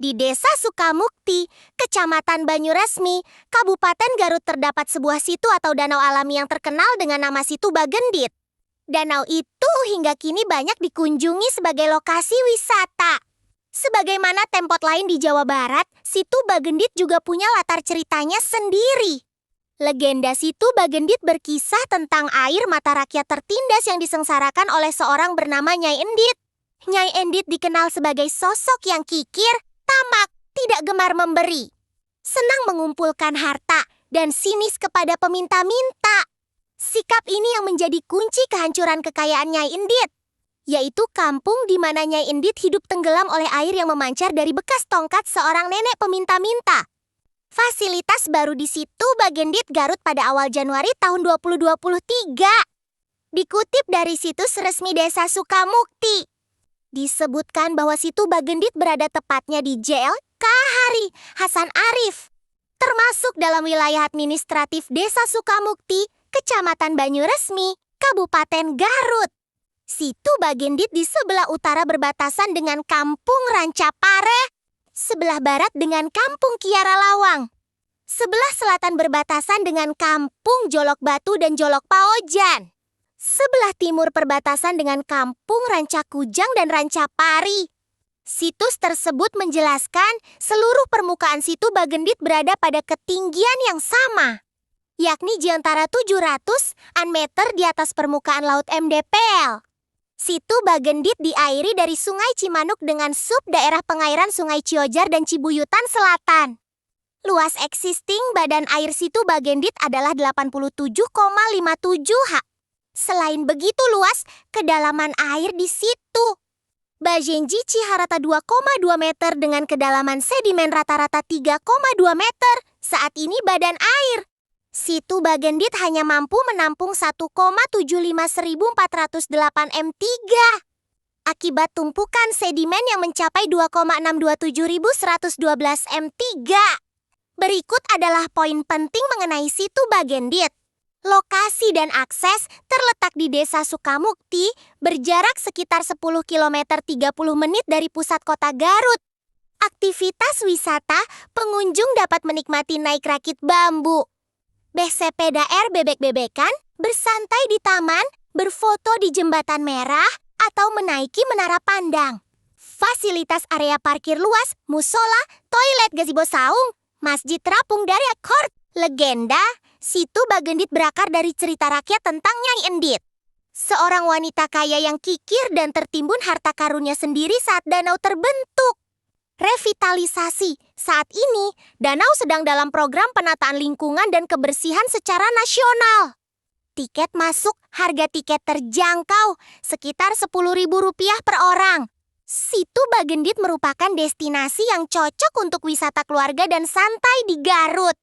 Di Desa Sukamukti, Kecamatan Banyuresmi, Kabupaten Garut terdapat sebuah situ atau danau alami yang terkenal dengan nama Situ Bagendit. Danau itu hingga kini banyak dikunjungi sebagai lokasi wisata. Sebagaimana tempat lain di Jawa Barat, Situ Bagendit juga punya latar ceritanya sendiri. Legenda Situ Bagendit berkisah tentang air mata rakyat tertindas yang disengsarakan oleh seorang bernama Nyai Endit. Nyai Endit dikenal sebagai sosok yang kikir, tamak, tidak gemar memberi. Senang mengumpulkan harta dan sinis kepada peminta-minta. Sikap ini yang menjadi kunci kehancuran kekayaan Nyai Endit, yaitu kampung di mana Nyai Endit hidup tenggelam oleh air yang memancar dari bekas tongkat seorang nenek peminta-minta. Fasilitas baru di Situ Bagendit Garut pada awal Januari tahun 2023. Dikutip dari situs resmi Desa Sukamukti, disebutkan bahwa Situ Bagendit berada tepatnya di JL K. Hari Hasan Arif, termasuk dalam wilayah administratif Desa Sukamukti, Kecamatan Banyuresmi, Kabupaten Garut. Situ Bagendit di sebelah utara berbatasan dengan Kampung Rancapare, sebelah barat dengan Kampung Kiara Lawang, sebelah selatan berbatasan dengan Kampung Jolok Batu dan Jolok Paojan, sebelah timur perbatasan dengan Kampung Rancakujang dan Rancapari. Situs tersebut menjelaskan seluruh permukaan Situ Bagendit berada pada ketinggian yang sama, yakni di antara 700-an meter di atas permukaan laut MDPL. Situ Bagendit diairi dari Sungai Cimanuk dengan sub daerah pengairan Sungai Ciojar dan Cibuyutan Selatan. Luas existing badan air Situ Bagendit adalah 87,57 ha. Selain begitu luas, kedalaman air di situ Bajenji Ciharata 2,2 meter dengan kedalaman sedimen rata-rata 3,2 meter. Saat ini badan air Situ Bagendit hanya mampu menampung 1,75408 m3 akibat tumpukan sedimen yang mencapai 2,627112 m3. Berikut adalah poin penting mengenai Situ Bagendit. Lokasi dan akses terletak di Desa Sukamukti, berjarak sekitar 10 km 30 menit dari pusat kota Garut. Aktivitas wisata, pengunjung dapat menikmati naik rakit bambu, bersepeda bebek-bebekan, bersantai di taman, berfoto di jembatan merah, atau menaiki menara pandang. Fasilitas area parkir luas, musola, toilet gazebo saung, masjid terapung dari Court. Legenda, Situ Bagendit berakar dari cerita rakyat tentang Nyai Endit, seorang wanita kaya yang kikir dan tertimbun harta karunnya sendiri saat danau terbentuk. Revitalisasi. Saat ini, danau sedang dalam program penataan lingkungan dan kebersihan secara nasional. Tiket masuk, harga tiket terjangkau, sekitar Rp10.000 per orang. Situ Bagendit merupakan destinasi yang cocok untuk wisata keluarga dan santai di Garut.